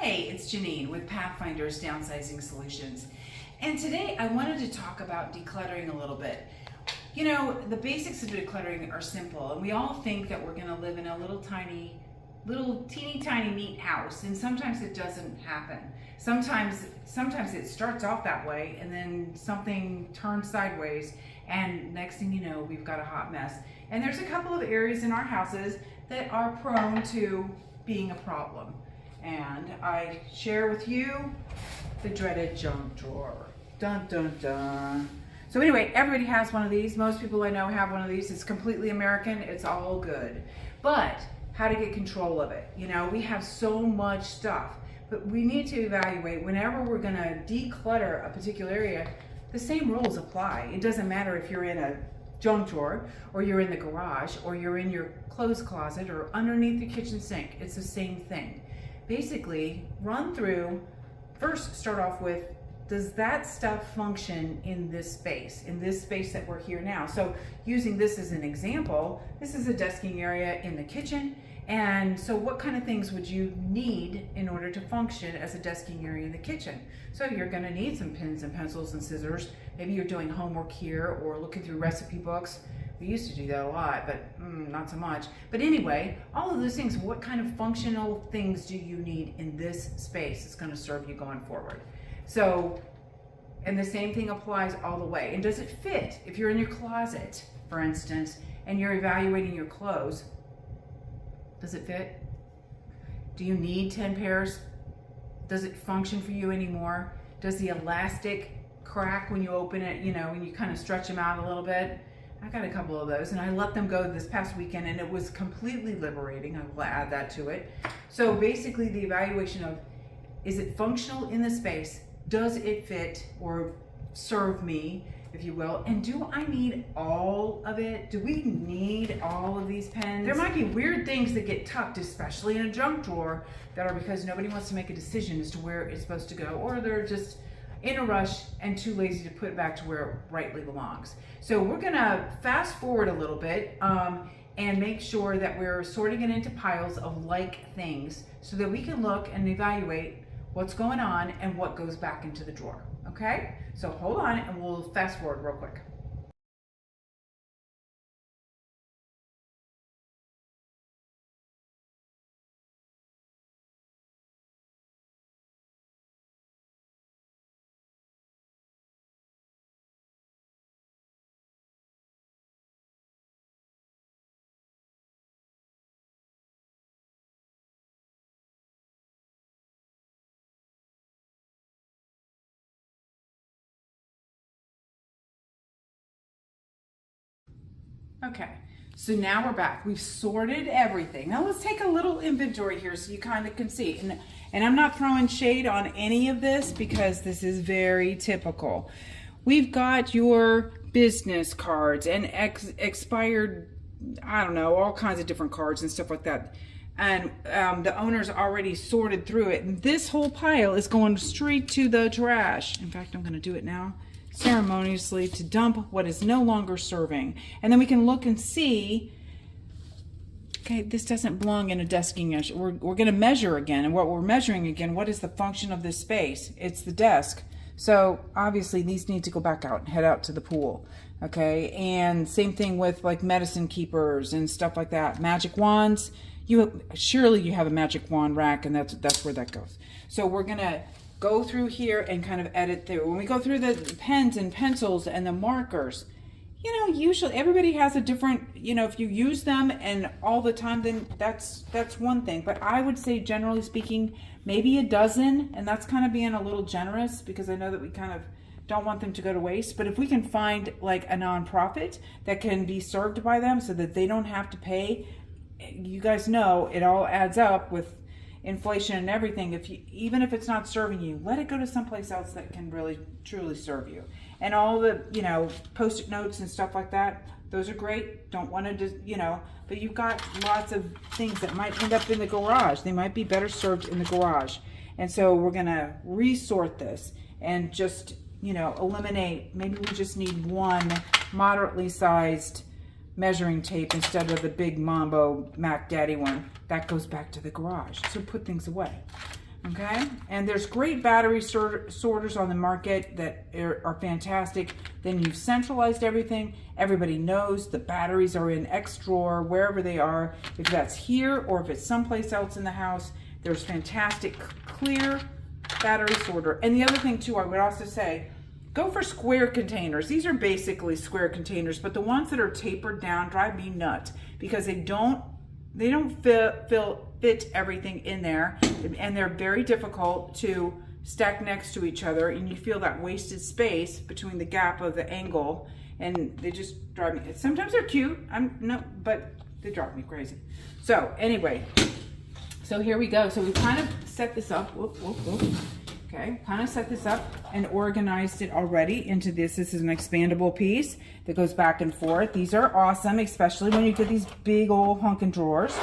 Hey, it's Janeen with Pathfinder's Downsizing Solutions. And today I wanted to talk about decluttering a little bit. You know, the basics of decluttering are simple, and we all think that we're gonna live in a little teeny tiny neat house, and sometimes it doesn't happen. Sometimes it starts off that way and then something turns sideways, and next thing you know, we've got a hot mess. And there's a couple of areas in our houses that are prone to being a problem. And I share with you the dreaded junk drawer. Dun dun dun. So anyway, everybody has one of these. Most people I know have one of these. It's completely American. It's all good. But how to get control of it? You know, we have so much stuff, but we need to evaluate whenever we're going to declutter a particular area. The same rules apply. It doesn't matter if you're in a junk drawer, or you're in the garage, or you're in your clothes closet, or underneath the kitchen sink. It's the same thing. Basically, run through, first start off with, does that stuff function in this space that we're here now? So using this as an example, this is a desking area in the kitchen. And so what kind of things would you need in order to function as a desking area in the kitchen? So you're gonna need some pens and pencils and scissors. Maybe you're doing homework here or looking through recipe books. We used to do that a lot, but not so much. But anyway, all of those things, what kind of functional things do you need in this space that's gonna serve you going forward? So, and the same thing applies all the way. And does it fit? If you're in your closet, for instance, and you're evaluating your clothes, does it fit? Do you need 10 pairs? Does it function for you anymore? Does the elastic crack when you open it, you know, when you kind of stretch them out a little bit? I got a couple of those and I let them go this past weekend and it was completely liberating. I will add that to it. So basically the evaluation of, is it functional in the space? Does it fit or serve me, if you will? And do I need all of it? Do we need all of these pens? There might be weird things that get tucked, especially in a junk drawer, that are because nobody wants to make a decision as to where it's supposed to go, or they're just in a rush and too lazy to put it back to where it rightly belongs. So we're gonna fast forward a little bit and make sure that we're sorting it into piles of like things so that we can look and evaluate what's going on and what goes back into the drawer, okay? So hold on and we'll fast forward real quick. Okay, so now we're back. We've sorted everything. Now let's take a little inventory here so you kind of can see. And I'm not throwing shade on any of this because this is very typical. We've got your business cards and expired, I don't know, all kinds of different cards and stuff like that. And the owner's already sorted through it. And this whole pile is going straight to the trash. In fact, I'm going to do it now. Ceremoniously to dump what is no longer serving. And then we can look and see, okay, this doesn't belong in a desking area. We're going to measure again, and what we're measuring again, what is the function of this space? It's the desk. So obviously these need to go back out and head out to the pool. Okay, and same thing with like medicine keepers and stuff like that. Magic wands, surely you have a magic wand rack, and that's where that goes. So we're gonna go through here and kind of edit through. When we go through the pens and pencils and the markers, you know, usually everybody has a different, you know, if you use them and all the time, then that's one thing. But I would say, generally speaking, maybe a dozen, and that's kind of being a little generous because I know that we kind of don't want them to go to waste. But if we can find like a nonprofit that can be served by them so that they don't have to pay, you guys know it all adds up with inflation and everything. Even if it's not serving you, let it go to someplace else that can really truly serve you. And all the, you know, post-it notes and stuff like that, those are great. Don't want to just, you know, but you've got lots of things that might end up in the garage. They might be better served in the garage. And so we're gonna resort this and just, you know, eliminate, maybe we just need one moderately sized measuring tape instead of the big Mambo Mac Daddy one. That goes back to the garage. So put things away. Okay, and there's great battery sorters on the market that are fantastic. Then you've centralized everything. Everybody knows the batteries are in X drawer, wherever they are. If that's here or if it's someplace else in the house, there's fantastic clear battery sorter. And the other thing too, I would also say, go for square containers. These are basically square containers, but the ones that are tapered down drive me nuts because they don't fit everything in there, and they're very difficult to stack next to each other, and you feel that wasted space between the gap of the angle, and they just drive me. Sometimes they're cute, but they drive me crazy. So anyway, so here we go. So we kind of set this up. Okay, kind of set this up and organized it already into this. This is an expandable piece that goes back and forth. These are awesome, especially when you get these big old hunkin' drawers.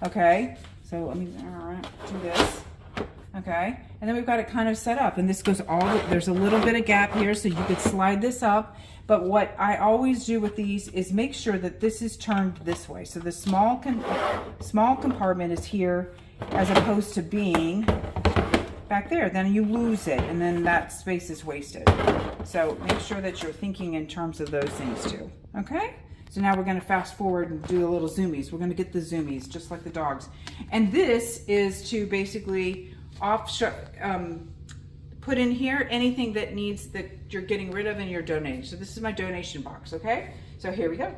Okay, so let me do this. Okay, and then we've got it kind of set up, and this goes there's a little bit of gap here, so you could slide this up. But what I always do with these is make sure that this is turned this way. So the small compartment is here as opposed to being back there, then you lose it, and then that space is wasted. So make sure that you're thinking in terms of those things too. Okay, so now we're going to fast forward and do a little zoomies. We're going to get the zoomies just like the dogs, and this is to basically put in here anything that you're getting rid of and you're donating. So this is my donation box. Okay, so here we go.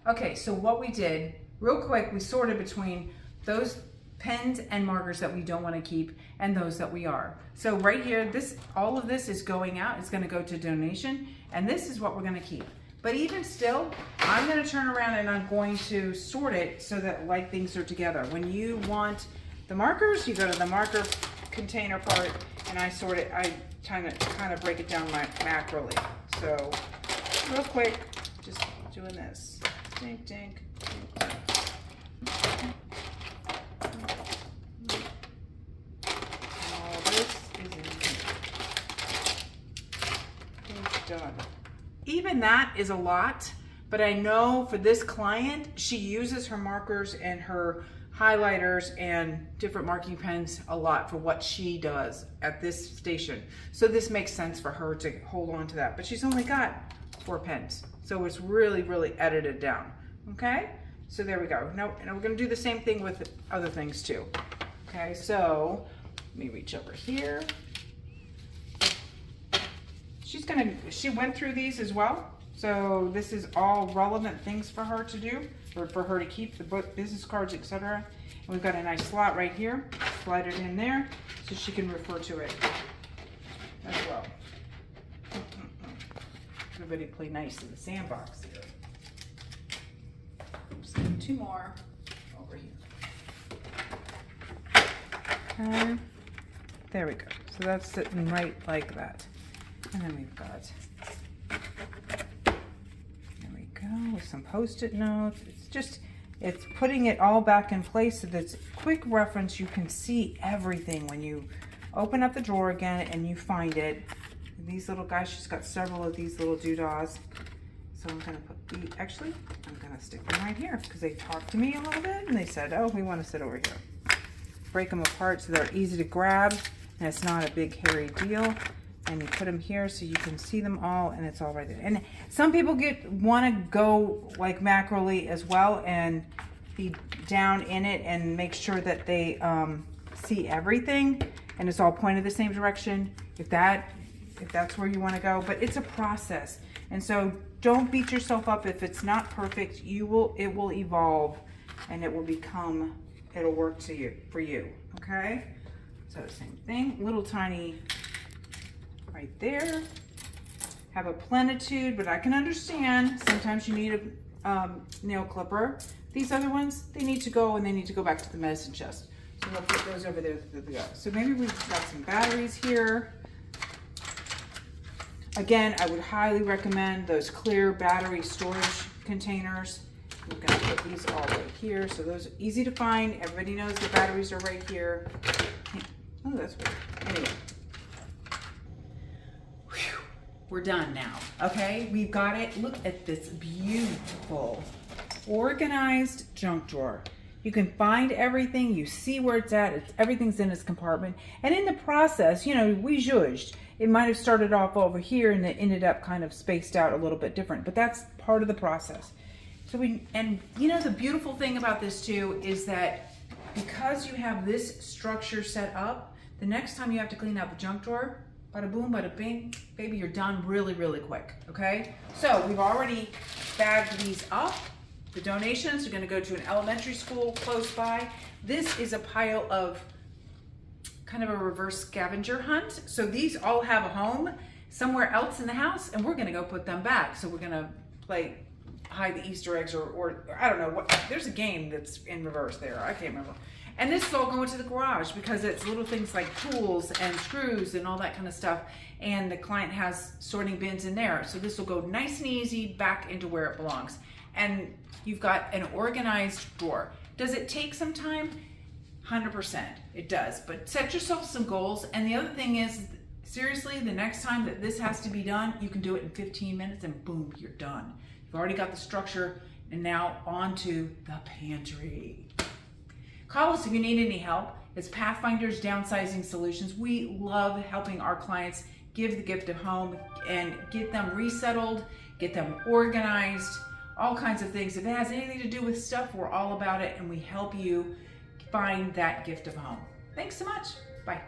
Okay, so what we did real quick, we sorted between those pens and markers that we don't want to keep and those that we are. So right here, all of this is going out. It's going to go to donation, and this is what we're going to keep. But even still, I'm going to turn around and I'm going to sort it so that like things are together. When you want the markers, you go to the marker container part, and I sort it. I kind of break it down macroly. So real quick, just doing this. Dink, dink, dink. Done. Even that is a lot, but I know for this client, she uses her markers and her highlighters and different marking pens a lot for what she does at this station. So this makes sense for her to hold on to that, but she's only got 4 pens. So it's really, really edited down. Okay, so there we go. Now, and we're gonna do the same thing with other things too. Okay, so let me reach over here. She went through these as well. So this is all relevant things for her to do, or for her to keep the book, business cards, etc. And we've got a nice slot right here. Slide it in there so she can refer to it as well. Everybody play nice in the sandbox here. Oops, 2 more over here. Okay. There we go. So that's sitting right like that. And then we've got, there we go, with some Post-it notes. It's putting it all back in place so that's quick reference. You can see everything when you open up the drawer again and you find it. And these little guys, she's got several of these little doodads. So I'm gonna I'm gonna stick them right here because they talked to me a little bit and they said, oh, we want to sit over here. Break them apart so they're easy to grab and it's not a big hairy deal. And you put them here so you can see them all, and it's all right there. And some people want to go like macroly as well and be down in it and make sure that they see everything and it's all pointed the same direction. If that's where you want to go, but it's a process, and so don't beat yourself up if it's not perfect. It will evolve, and it'll work for you. Okay, so same thing, little tiny. Right there. Have a plenitude, but I can understand sometimes you need a nail clipper. These other ones, they need to go, and they need to go back to the medicine chest. So we'll put those over there. So maybe we've got some batteries here. Again, I would highly recommend those clear battery storage containers. We're going to put these all right here. So those are easy to find. Everybody knows the batteries are right here. Oh, that's weird. Anyway. We're done now, okay? We've got it. Look at this beautiful, organized junk drawer. You can find everything, you see where it's at, everything's in its compartment. And in the process, you know, we judged. It might have started off over here and it ended up kind of spaced out a little bit different, but that's part of the process. So and you know, the beautiful thing about this too is that because you have this structure set up, the next time you have to clean out the junk drawer, bada boom, bada bing, baby, you're done really, really quick, okay? So we've already bagged these up. The donations are gonna go to an elementary school close by. This is a pile of kind of a reverse scavenger hunt. So these all have a home somewhere else in the house, and we're gonna go put them back. So we're gonna play hide the Easter eggs or I don't know what, there's a game that's in reverse there, I can't remember. And this is all going to the garage because it's little things like tools and screws and all that kind of stuff. And the client has sorting bins in there. So this will go nice and easy back into where it belongs. And you've got an organized drawer. Does it take some time? 100%, it does. But set yourself some goals. And the other thing is, seriously, the next time that this has to be done, you can do it in 15 minutes and boom, you're done. You've already got the structure, and now on to the pantry. Call us if you need any help. It's Pathfinder's Downsizing Solutions. We love helping our clients give the gift of home and get them resettled, get them organized, all kinds of things. If it has anything to do with stuff, we're all about it, and we help you find that gift of home. Thanks so much. Bye.